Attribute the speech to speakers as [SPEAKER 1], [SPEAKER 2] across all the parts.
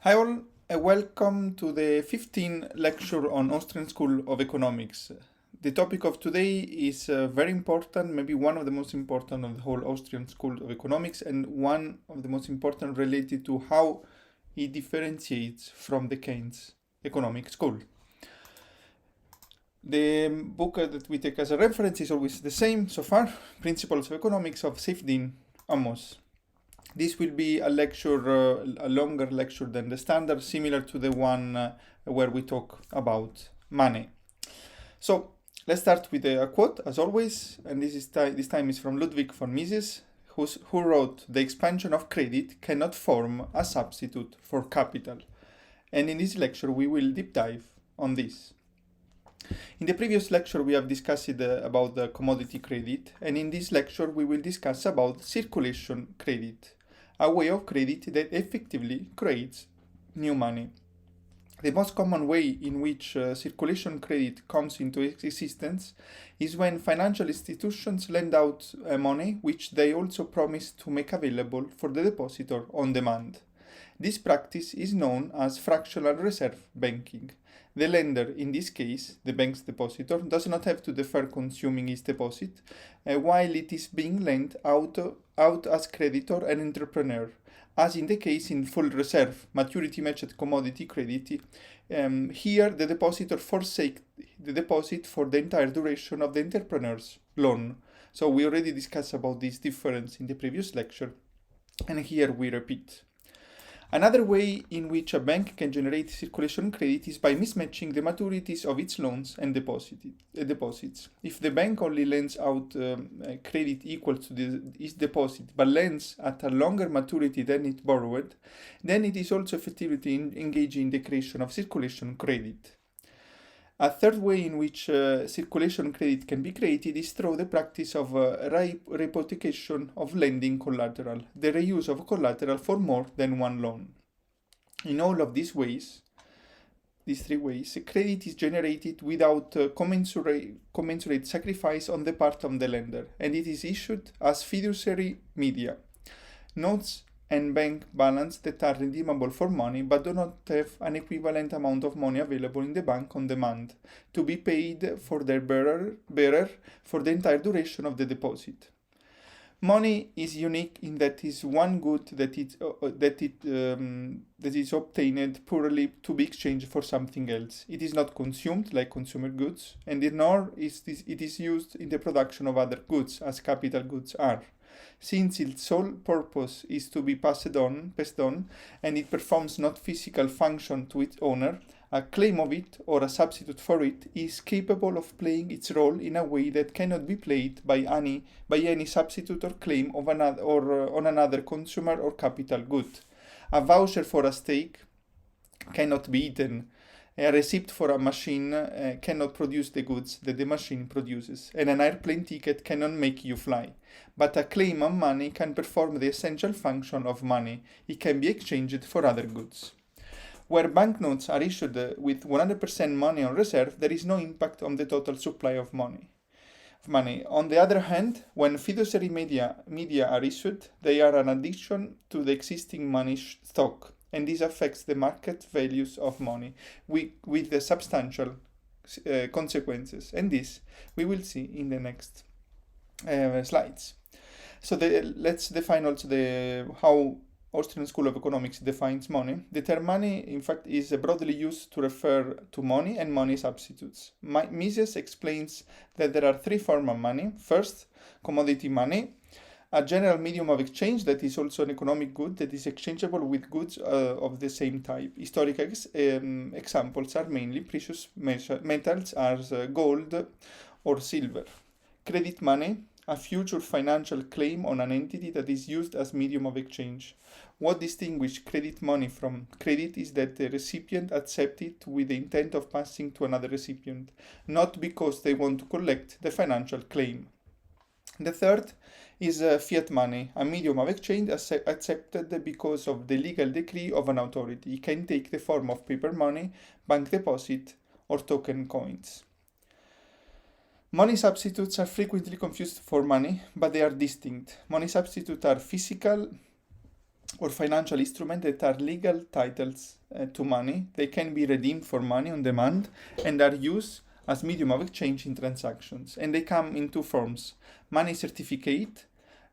[SPEAKER 1] Hi all, welcome to the 15th lecture on Austrian School of Economics. The topic of today is very important, maybe one of the most important of the whole Austrian School of Economics, and one of the most important related to how it differentiates from the Keynes Economic School. The book that we take as a reference is always the same so far, Principles of Economics of Safedin Amos. This will be a lecture, a longer lecture than the standard, similar to the one where we talk about money. So let's start with a quote, as always, and this time is from Ludwig von Mises, who wrote, "The expansion of credit cannot form a substitute for capital." And in this lecture, we will deep dive on this. In the previous lecture, we have discussed about the commodity credit, and in this lecture, we will discuss about circulation credit, a way of credit that effectively creates new money. The most common way in which circulation credit comes into existence is when financial institutions lend out money which they also promise to make available for the depositor on demand. This practice is known as fractional reserve banking. The lender, in this case, the bank's depositor, does not have to defer consuming his deposit while it is being lent out as creditor and entrepreneur. As in the case in full reserve, maturity matched commodity credit, here the depositor forsakes the deposit for the entire duration of the entrepreneur's loan. So we already discussed about this difference in the previous lecture, and here we repeat. Another way in which a bank can generate circulation credit is by mismatching the maturities of its loans and deposits. If the bank only lends out credit equal to its deposit but lends at a longer maturity than it borrowed, then it is also effectively engaging in the creation of circulation credit. A third way in which circulation credit can be created is through the practice of rehypothecation of lending collateral, the reuse of collateral for more than one loan. In all of these three ways, credit is generated without commensurate sacrifice on the part of the lender, and it is issued as fiduciary media. Notes and bank balance that are redeemable for money but do not have an equivalent amount of money available in the bank on demand to be paid for their bearer for the entire duration of the deposit. Money is unique in that it is one good that is obtained purely to be exchanged for something else. It is not consumed like consumer goods, and nor is it is used in the production of other goods as capital goods are. Since its sole purpose is to be passed on, and it performs not physical function to its owner, a claim of it or a substitute for it is capable of playing its role in a way that cannot be played by any substitute or claim of another on another consumer or capital good. A voucher for a steak cannot be eaten. A receipt for a machine cannot produce the goods that the machine produces, and an airplane ticket cannot make you fly. But a claim on money can perform the essential function of money. It can be exchanged for other goods. Where banknotes are issued with 100% money on reserve, there is no impact on the total supply of money. On the other hand, when fiduciary media are issued, they are an addition to the existing money stock, and this affects the market values of money with the substantial consequences. And this we will see in the next slides. So let's define also how Austrian School of Economics defines money. The term money, in fact, is broadly used to refer to money and money substitutes. Mises explains that there are three forms of money. First, commodity money, a general medium of exchange that is also an economic good that is exchangeable with goods of the same type. Historical examples are mainly precious metals as gold or silver. Credit money, a future financial claim on an entity that is used as medium of exchange. What distinguishes credit money from credit is that the recipient accepts it with the intent of passing to another recipient, not because they want to collect the financial claim. The third is fiat money, a medium of exchange accepted because of the legal decree of an authority. It can take the form of paper money, bank deposit, or token coins. Money substitutes are frequently confused for money, but they are distinct. Money substitutes are physical or financial instruments that are legal titles to money. They can be redeemed for money on demand and are used as medium of exchange in transactions. And they come in two forms: money certificate,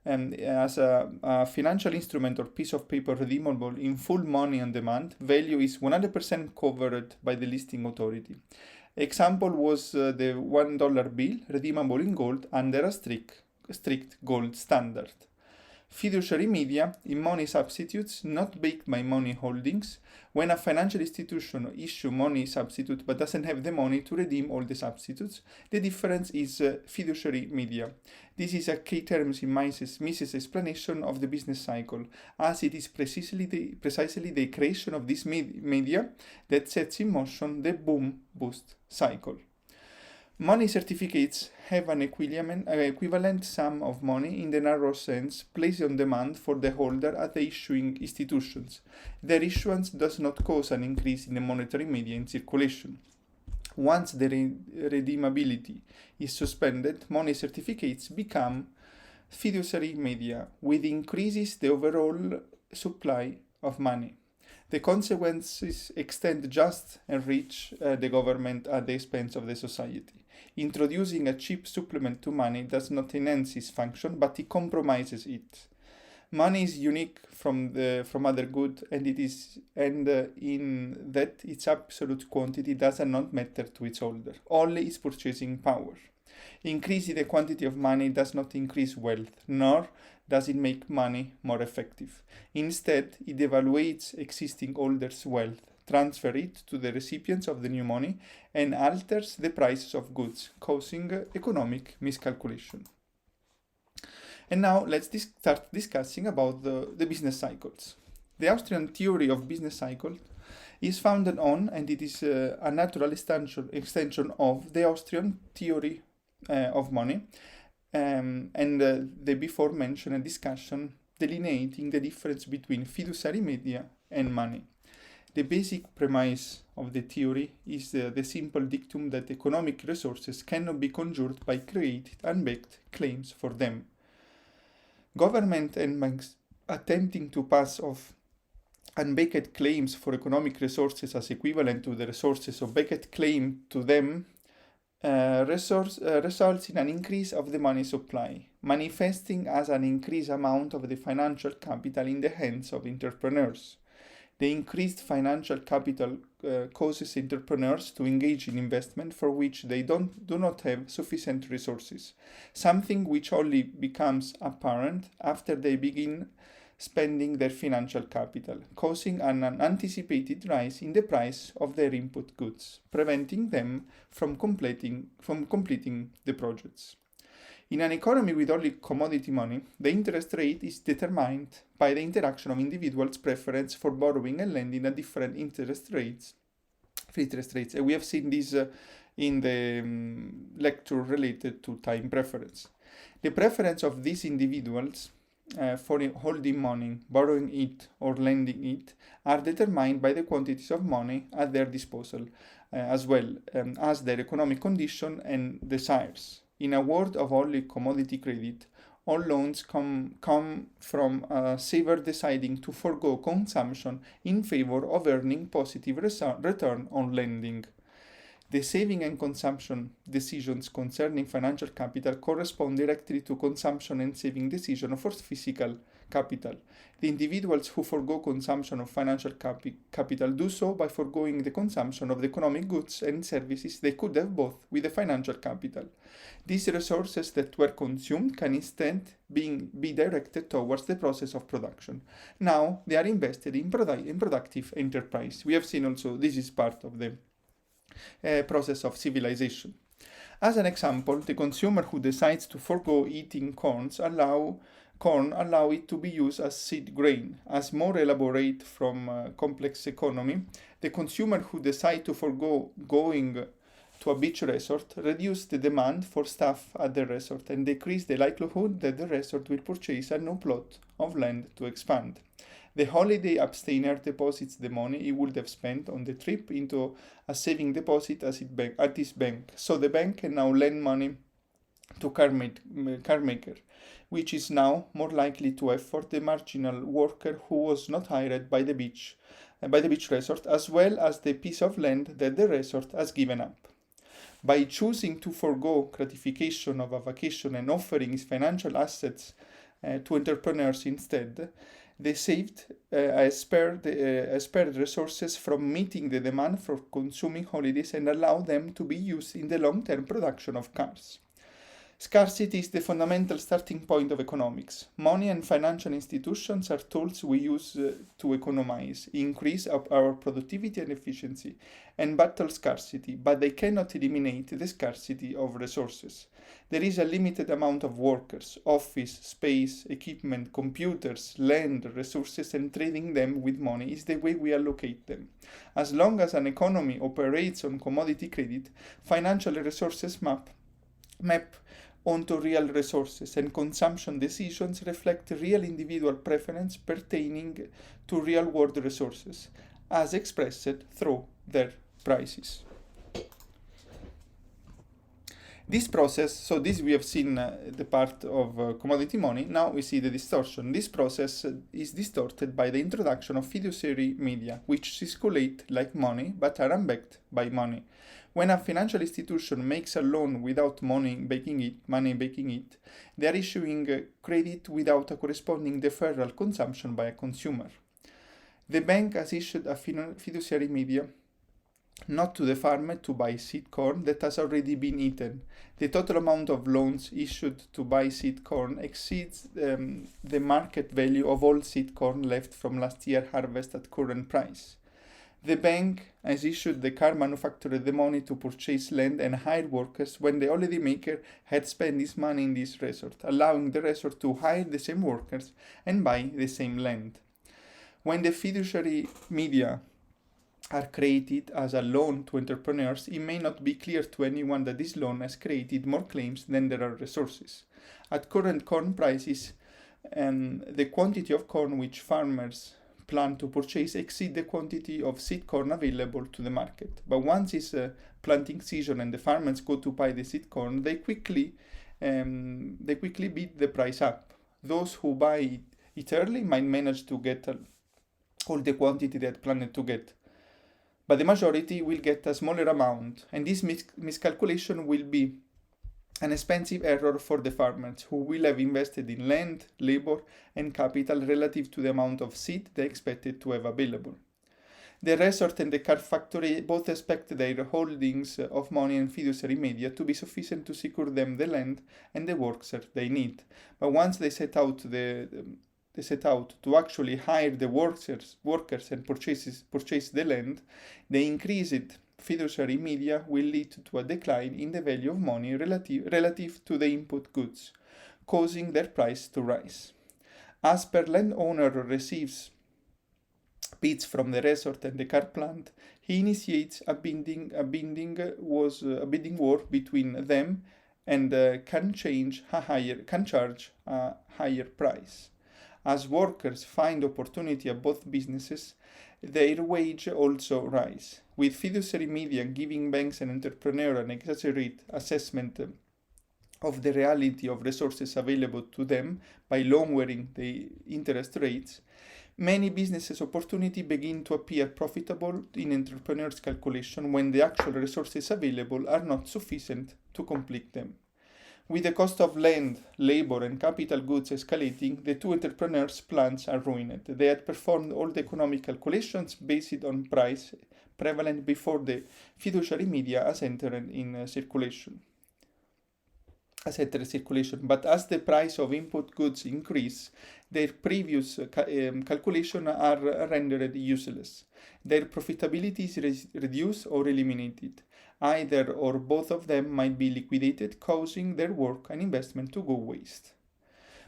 [SPEAKER 1] as a financial instrument or piece of paper redeemable in full money on demand. Value is 100% covered by the listing authority. Example was the $1 bill redeemable in gold under a strict gold standard. Fiduciary media in money substitutes not backed by money holdings. When a financial institution issue money substitute but doesn't have the money to redeem all the substitutes, the difference is fiduciary media. This is a key term in Mises' explanation of the business cycle, as it is precisely the creation of this media that sets in motion the boom-bust cycle. Money certificates have an equivalent sum of money in the narrow sense placed on demand for the holder at the issuing institutions. Their issuance does not cause an increase in the monetary media in circulation. Once the redeemability is suspended, money certificates become fiduciary media, which increases the overall supply of money. The consequences extend just and reach the government at the expense of the society. Introducing a cheap supplement to money does not enhance its function, but it compromises it. Money is unique from other goods, and in that its absolute quantity does not matter to its holder, only its purchasing power. Increasing the quantity of money does not increase wealth, nor does it make money more effective. Instead, it devaluates existing holders' wealth, transfers it to the recipients of the new money, and alters the prices of goods, causing economic miscalculation. And now let's start discussing about the business cycles. The Austrian theory of business cycle is founded on, and it is a natural extension of, the Austrian theory of money, and the before mentioned discussion delineating the difference between fiduciary media and money. The basic premise of the theory is the simple dictum that economic resources cannot be conjured by created unbacked claims for them. Government and banks attempting to pass off unbacked claims for economic resources as equivalent to the resources of backed claim to them results in an increase of the money supply, manifesting as an increased amount of the financial capital in the hands of entrepreneurs. The increased financial capital causes entrepreneurs to engage in investment for which they do not have sufficient resources, something which only becomes apparent after they begin spending their financial capital, causing an unanticipated rise in the price of their input goods, preventing them from completing the projects. In an economy with only commodity money, the interest rate is determined by the interaction of individuals' preference for borrowing and lending at different interest rates. And we have seen this in the lecture related to time preference. The preference of these individuals for holding money, borrowing it, or lending it are determined by the quantities of money at their disposal, as well as their economic condition and desires. In a world of only commodity credit, all loans come from a saver deciding to forego consumption in favor of earning positive return on lending. The saving and consumption decisions concerning financial capital correspond directly to consumption and saving decisions for physical capital. The individuals who forego consumption of financial capital do so by foregoing the consumption of the economic goods and services they could have bought with the financial capital. These resources that were consumed can instead be directed towards the process of production. Now they are invested in productive enterprise. We have seen also this is part of the process of civilization. As an example, the consumer who decides to forego eating corn allow it to be used as seed grain. As more elaborate from complex economy, the consumer who decides to forego going to a beach resort reduce the demand for staff at the resort and decrease the likelihood that the resort will purchase a new plot of land to expand. The holiday abstainer deposits the money he would have spent on the trip into a saving deposit at his bank. So the bank can now lend money to car maker, which is now more likely to afford the marginal worker who was not hired by the beach resort, as well as the piece of land that the resort has given up. By choosing to forego gratification of a vacation and offering his financial assets to entrepreneurs instead, they saved spared resources from meeting the demand for consuming holidays and allow them to be used in the long-term production of cars. Scarcity is the fundamental starting point of economics. Money and financial institutions are tools we use to economize, increase our productivity and efficiency, and battle scarcity, but they cannot eliminate the scarcity of resources. There is a limited amount of workers, office, space, equipment, computers, land, resources, and trading them with money is the way we allocate them. As long as an economy operates on commodity credit, financial resources map onto real resources, and consumption decisions reflect real individual preference pertaining to real-world resources, as expressed through their prices. This process, so this we have seen the part of commodity money, now we see the distortion. This process is distorted by the introduction of fiduciary media, which circulate like money but are unbacked by money. When a financial institution makes a loan without money backing it, they are issuing credit without a corresponding deferral consumption by a consumer. The bank has issued a fiduciary media not to the farmer to buy seed corn that has already been eaten. The total amount of loans issued to buy seed corn exceeds the market value of all seed corn left from last year's harvest at current price. The bank has issued the car manufacturer the money to purchase land and hire workers when the holiday maker had spent his money in this resort, allowing the resort to hire the same workers and buy the same land. When the fiduciary media are created as a loan to entrepreneurs, it may not be clear to anyone that this loan has created more claims than there are resources. At current corn prices, the quantity of corn which farmers plan to purchase exceed the quantity of seed corn available to the market. But once it's planting season and the farmers go to buy the seed corn, they quickly beat the price up. Those who buy it early might manage to get all the quantity they had planned to get, but the majority will get a smaller amount, and this miscalculation will be an expensive error for the farmers, who will have invested in land, labor, and capital relative to the amount of seed they expected to have available. The resort and the car factory both expect their holdings of money and fiduciary media to be sufficient to secure them the land and the workers they need. But once they set out to actually hire the workers and purchase the land, the increased fiduciary media will lead to a decline in the value of money relative to the input goods, causing their price to rise. As per landowner receives bids from the resort and the car plant, he initiates a bidding war between them and can charge a higher price. As workers find opportunity at both businesses, their wage also rise. With fiduciary media giving banks and entrepreneurs an exaggerated assessment of the reality of resources available to them by lowering the interest rates, many businesses opportunities begin to appear profitable in entrepreneurs' calculation when the actual resources available are not sufficient to complete them. With the cost of land, labor, and capital goods escalating, the two entrepreneurs' plans are ruined. They had performed all the economic calculations based on price prevalent before the fiduciary media has entered circulation. But as the price of input goods increase, their previous calculations are rendered useless. Their profitability is reduced or eliminated. Either or both of them might be liquidated, causing their work and investment to go waste.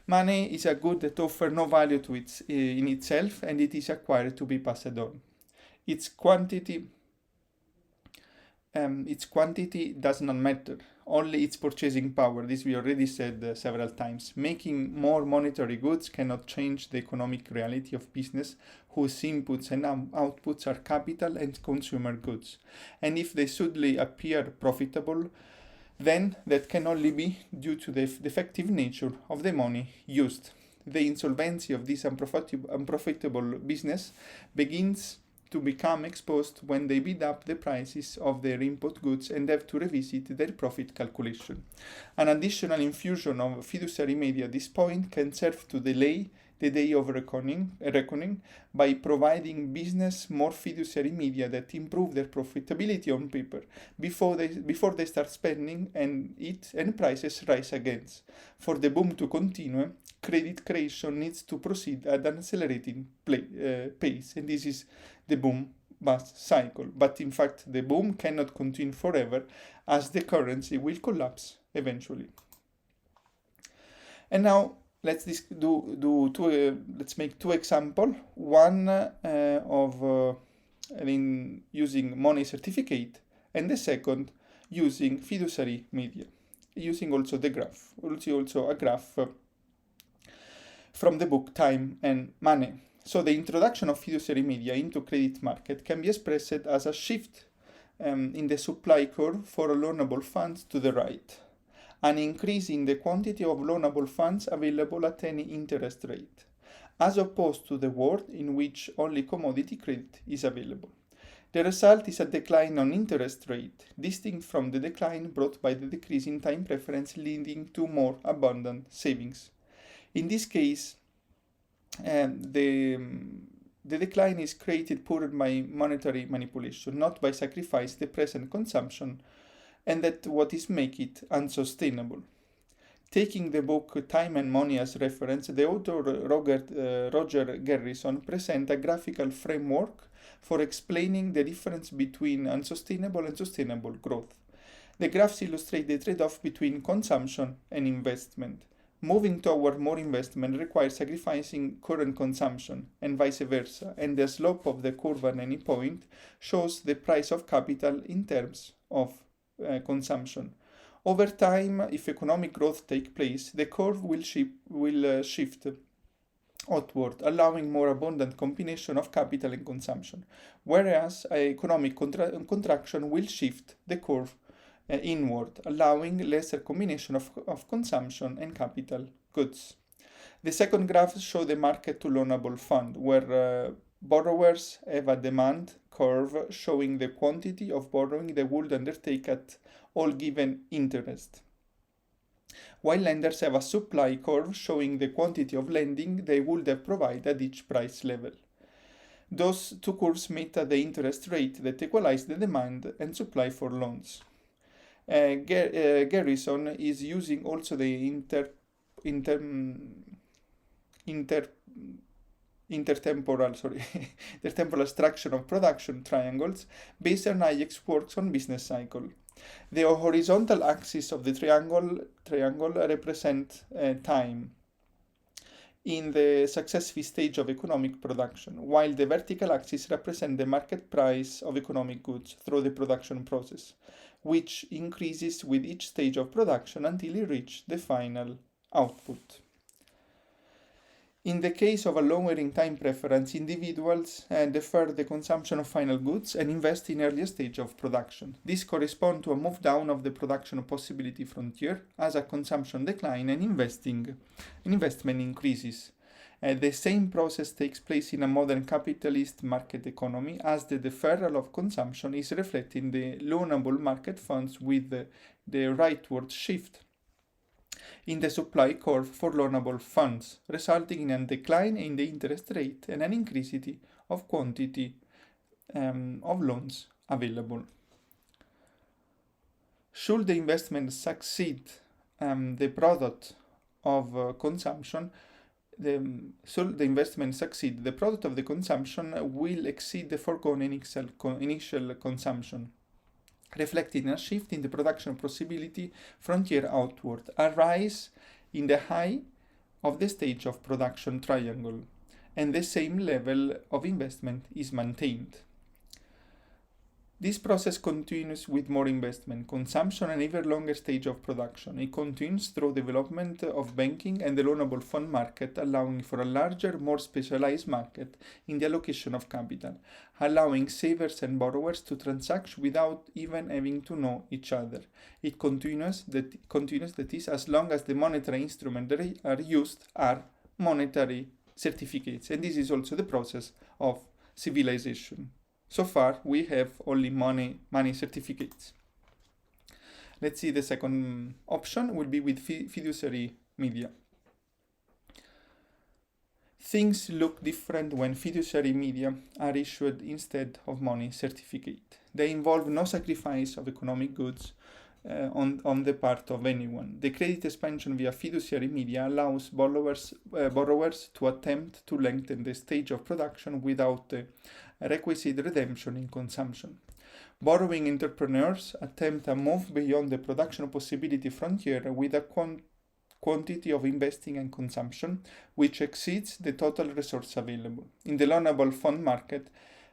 [SPEAKER 1] Money is a good that offers no value to in itself, and it is acquired to be passed on. Its quantity does not matter, only its purchasing power. This we already said several times. Making more monetary goods cannot change the economic reality of business, whose inputs and outputs are capital and consumer goods. And if they suddenly appear profitable, then that can only be due to the defective nature of the money used. The insolvency of this unprofitable business begins to become exposed when they bid up the prices of their input goods and have to revisit their profit calculation. An additional infusion of fiduciary media at this point can serve to delay the day of reckoning by providing business more fiduciary media that improve their profitability on paper before they start spending and prices rise again. For the boom to continue, credit creation needs to proceed at an accelerating pace, and this is the boom bust cycle. But in fact, the boom cannot continue forever, as the currency will collapse eventually. And now let's make two examples. One of using money certificate, and the second using fiduciary media, using also the graph, also a graph from the book Time and Money. So the introduction of fiduciary media into credit market can be expressed as a shift in the supply curve for loanable funds to the right, an increase in the quantity of loanable funds available at any interest rate, as opposed to the world in which only commodity credit is available. The result is a decline on interest rate, distinct from the decline brought by the decrease in time preference, leading to more abundant savings. In this case, the decline is created purely by monetary manipulation, not by sacrifice the present consumption, and that what is make it unsustainable. Taking the book Time and Money as reference, the author Roger Garrison presents a graphical framework for explaining the difference between unsustainable and sustainable growth. The graphs illustrate the trade-off between consumption and investment. Moving toward more investment requires sacrificing current consumption, and vice versa, and the slope of the curve at any point shows the price of capital in terms of consumption. Over time, if economic growth takes place, the curve will shift outward, allowing more abundant combination of capital and consumption, whereas economic contraction will shift the curve inward, allowing lesser combination of consumption and capital goods. The second graph shows the market to loanable fund, where borrowers have a demand curve showing the quantity of borrowing they would undertake at all given interest, while lenders have a supply curve showing the quantity of lending they would have provided at each price level. Those two curves meet at the interest rate that equalize the demand and supply for loans. Garrison is using also the intertemporal structure of production triangles based on Hayek's works on business cycle. The horizontal axis of the triangle represents time in the successive stage of economic production, while the vertical axis represents the market price of economic goods through the production process, which increases with each stage of production until it reaches the final output. In the case of a lowering time preference, individuals defer the consumption of final goods and invest in earlier stage of production. This corresponds to a move down of the production possibility frontier as a consumption decline and investment increases. The same process takes place in a modern capitalist market economy, as the deferral of consumption is reflected in the loanable market funds with the rightward shift in the supply curve for loanable funds, resulting in a decline in the interest rate and an increase of quantity of loans available. Should the investment succeed, the product of consumption the product of the consumption will exceed the foregone initial consumption, reflecting a shift in the production possibility frontier outward, a rise in the high of the stage of production triangle, and the same level of investment is maintained. This process continues with more investment, consumption, and even longer stage of production. It continues through development of banking and the loanable fund market, allowing for a larger, more specialized market in the allocation of capital, allowing savers and borrowers to transact without even having to know each other. It continues that is as long as the monetary instruments that are used are monetary certificates, and this is also the process of civilization. So far, we have only money certificates. Let's see, the second option will be with fiduciary media. Things look different when fiduciary media are issued instead of money certificate. They involve no sacrifice of economic goods on the part of anyone. The credit expansion via fiduciary media allows borrowers to attempt to lengthen the stage of production without requisite redemption in consumption. Borrowing entrepreneurs attempt a move beyond the production possibility frontier with a quantity of investing and consumption which exceeds the total resource available. In the loanable fund market,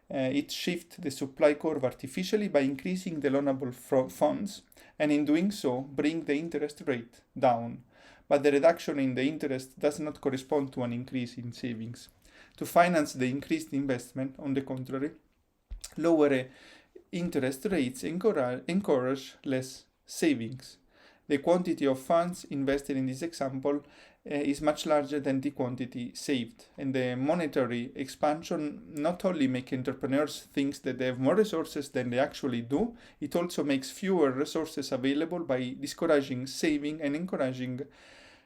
[SPEAKER 1] it shifts the supply curve artificially by increasing the loanable funds, and in doing so bring the interest rate down. But the reduction in the interest does not correspond to an increase in savings. To finance the increased investment, on the contrary, lower interest rates encourage less savings. The quantity of funds invested in this example is much larger than the quantity saved, and the monetary expansion not only makes entrepreneurs think that they have more resources than they actually do, it also makes fewer resources available by discouraging saving and encouraging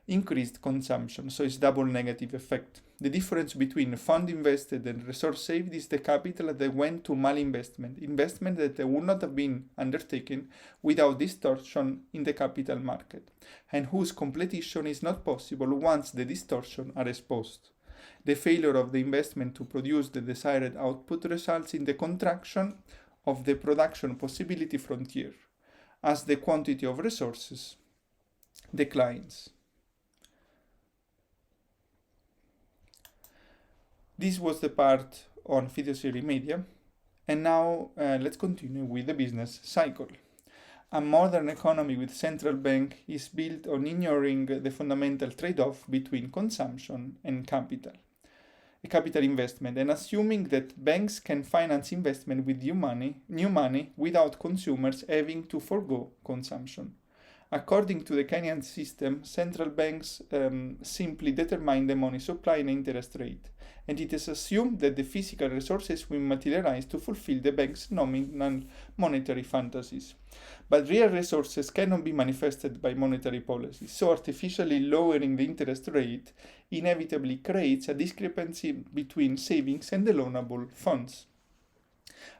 [SPEAKER 1] increased consumption, so it's double negative effect. The difference between fund invested and resource saved is the capital that went to malinvestment, investment that would not have been undertaken without distortion in the capital market, and whose completion is not possible once the distortion are exposed. The failure of the investment to produce the desired output results in the contraction of the production possibility frontier, as the quantity of resources declines. This was the part on fiduciary media, and now let's continue with the business cycle. A modern economy with central bank is built on ignoring the fundamental trade-off between consumption and capital investment, and assuming that banks can finance investment with new money without consumers having to forgo consumption. According to the Kenyan system, central banks simply determine the money supply and interest rate, and it is assumed that the physical resources will materialize to fulfill the bank's nominal monetary fantasies. But real resources cannot be manifested by monetary policy, so artificially lowering the interest rate inevitably creates a discrepancy between savings and the loanable funds.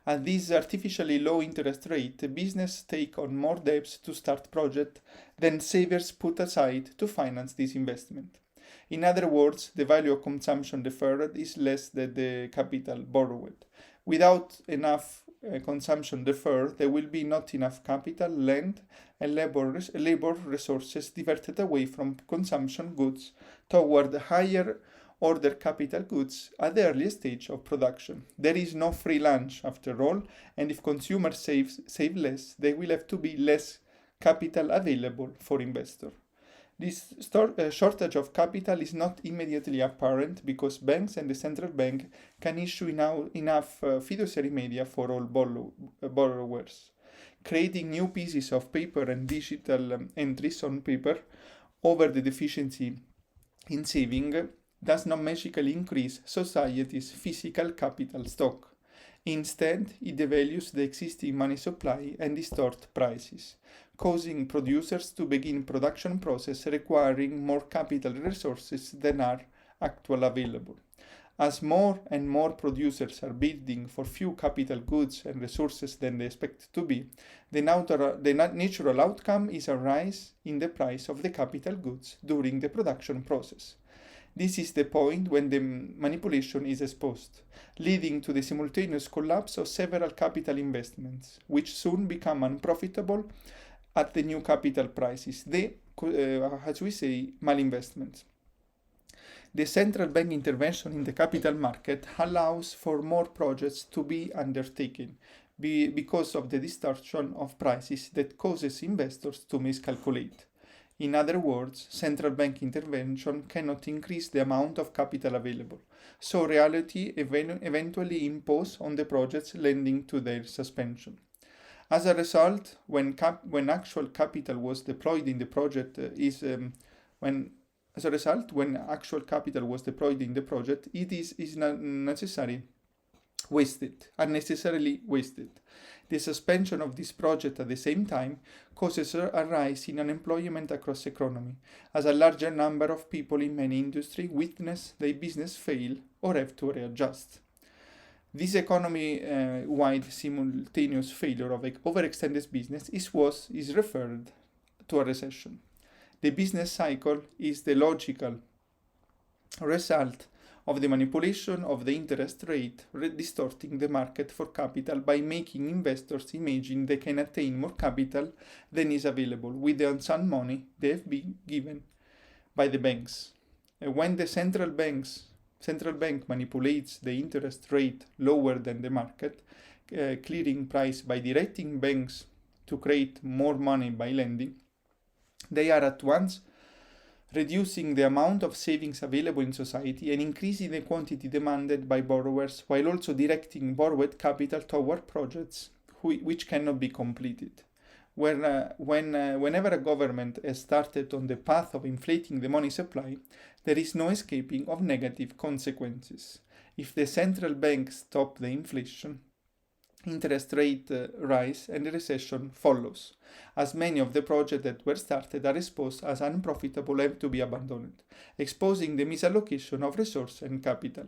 [SPEAKER 1] At this artificially low interest rate, business take on more debts to start projects than savers put aside to finance this investment. In other words, the value of consumption deferred is less than the capital borrowed. Without enough consumption deferred, there will be not enough capital, land, and labor resources diverted away from consumption goods toward higher order capital goods at the early stage of production. There is no free lunch after all, and if consumers save less, there will have to be less capital available for investors. This shortage of capital is not immediately apparent because banks and the central bank can issue enough fiduciary media for all borrowers. Creating new pieces of paper and digital entries on paper over the deficiency in saving does not magically increase society's physical capital stock. Instead, it devalues the existing money supply and distorts prices, causing producers to begin production process requiring more capital resources than are actually available. As more and more producers are bidding for few capital goods and resources than they expect to be, the natural outcome is a rise in the price of the capital goods during the production process. This is the point when the manipulation is exposed, leading to the simultaneous collapse of several capital investments, which soon become unprofitable at the new capital prices, as we say, malinvestments. The central bank intervention in the capital market allows for more projects to be undertaken because of the distortion of prices that causes investors to miscalculate. In other words, central bank intervention cannot increase the amount of capital available, so reality eventually imposes on the projects leading to their suspension. As a result, when actual capital was deployed in the project when actual capital was deployed in the project, it is not unnecessarily wasted. The suspension of this project at the same time causes a rise in unemployment across the economy, as a larger number of people in many industries witness their business fail or have to readjust. This economy-wide simultaneous failure of overextended business is referred to a recession. The business cycle is the logical result of the manipulation of the interest rate, distorting the market for capital by making investors imagine they can attain more capital than is available with the unsung money they have been given by the banks. When the central bank manipulates the interest rate lower than the market clearing price by directing banks to create more money by lending, they are at once reducing the amount of savings available in society and increasing the quantity demanded by borrowers, while also directing borrowed capital toward projects which cannot be completed. Whenever a government has started on the path of inflating the money supply, there is no escaping of negative consequences. If the central bank stops the inflation, interest rate rise and the recession follows, as many of the projects that were started are exposed as unprofitable and have to be abandoned, exposing the misallocation of resource and capital.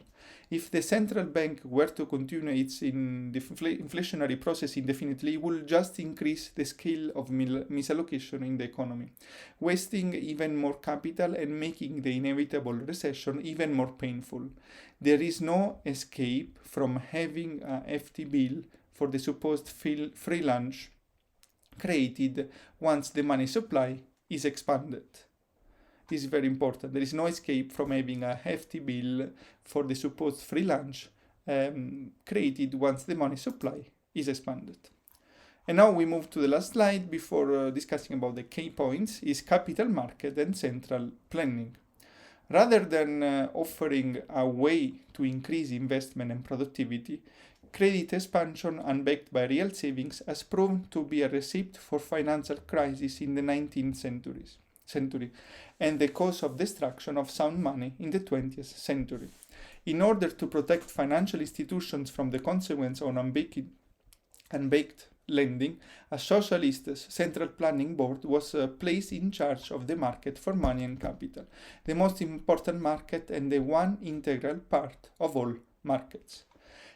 [SPEAKER 1] If the central bank were to continue its inflationary process indefinitely, it will just increase the scale of misallocation in the economy, wasting even more capital and making the inevitable recession even more painful. There is no escape from having a hefty bill for the supposed free lunch created once the money supply is expanded. This is very important. There is no escape from having a hefty bill for the supposed free lunch created once the money supply is expanded. And now we move to the last slide before discussing about the key points, is capital market and central planning. Rather than offering a way to increase investment and productivity, credit expansion unbacked by real savings has proven to be a recipe for financial crisis in the 19th century and the cause of destruction of sound money in the 20th century. In order to protect financial institutions from the consequence of unbaked lending, a socialist central planning board was placed in charge of the market for money and capital, the most important market and the one integral part of all markets.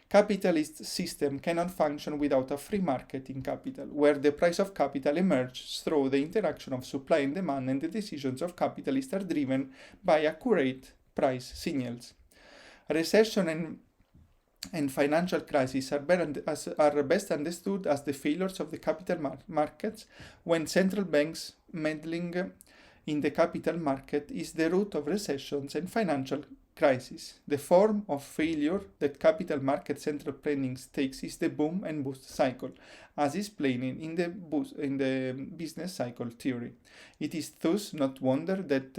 [SPEAKER 1] Capitalist system cannot function without a free market in capital, where the price of capital emerges through the interaction of supply and demand, and the decisions of capitalists are driven by accurate price signals. Recession and financial crises are best understood as the failures of the capital markets when central banks meddling in the capital market is the root of recessions and financial crisis. The form of failure that capital market central planning takes is the boom and bust cycle, as explained in the business cycle theory. It is thus not wonder that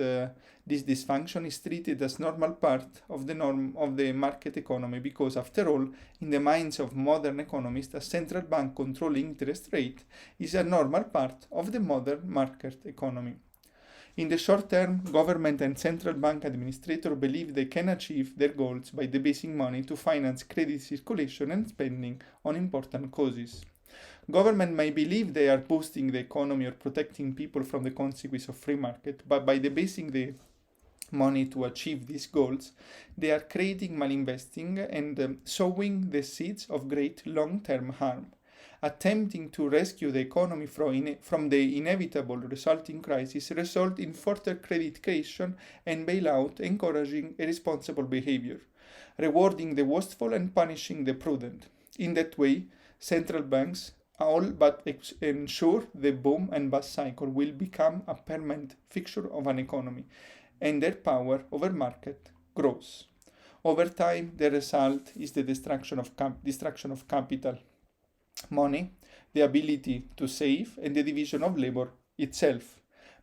[SPEAKER 1] this dysfunction is treated as normal part of the market economy, because after all, in the minds of modern economists, a central bank controlling interest rate is a normal part of the modern market economy. In the short term, government and central bank administrators believe they can achieve their goals by debasing money to finance credit circulation and spending on important causes. Government may believe they are boosting the economy or protecting people from the consequences of free market, but by debasing the money to achieve these goals, they are creating malinvesting and sowing the seeds of great long-term harm. Attempting to rescue the economy from the inevitable resulting crisis result in further credit creation and bailout, encouraging irresponsible behavior, rewarding the wasteful and punishing the prudent. In that way, central banks all but ensure the boom and bust cycle will become a permanent fixture of an economy, and their power over market grows. Over time, the result is the destruction of capital, money, the ability to save, and the division of labor itself.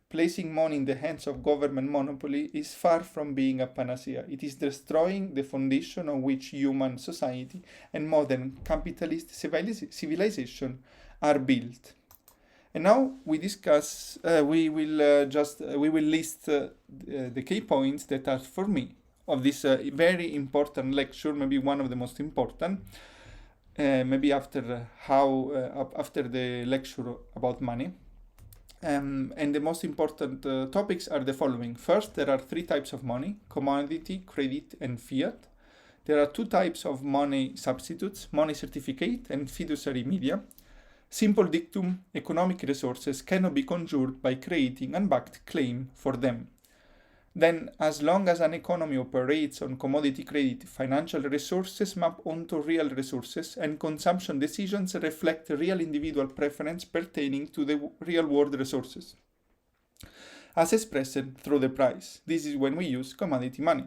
[SPEAKER 1] Placing money in the hands of government monopoly is far from being a panacea. It is destroying the foundation on which human society and modern capitalist civilization are built. And now we discuss. We will list the key points that are for me of this very important lecture, maybe one of the most important. Maybe after the lecture about money. And the most important topics are the following. First, there are 3 types of money: commodity, credit, and fiat. There are 2 types of money substitutes: money certificate and fiduciary media. Simple dictum: economic resources cannot be conjured by creating unbacked claim for them. Then, as long as an economy operates on commodity credit, financial resources map onto real resources, and consumption decisions reflect real individual preference pertaining to the real-world resources, as expressed through the price. This is when we use commodity money.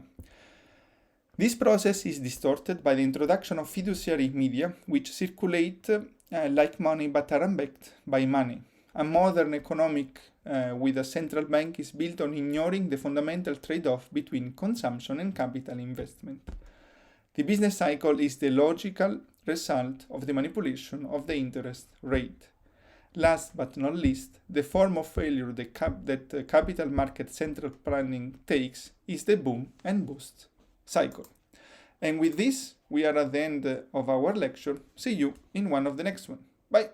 [SPEAKER 1] This process is distorted by the introduction of fiduciary media, which circulate like money but are unbacked by money. A modern economic with a central bank is built on ignoring the fundamental trade-off between consumption and capital investment. The business cycle is the logical result of the manipulation of the interest rate. Last but not least, the form of failure that capital market central planning takes is the boom and bust cycle. And with this, we are at the end of our lecture. See you in one of the next one. Bye.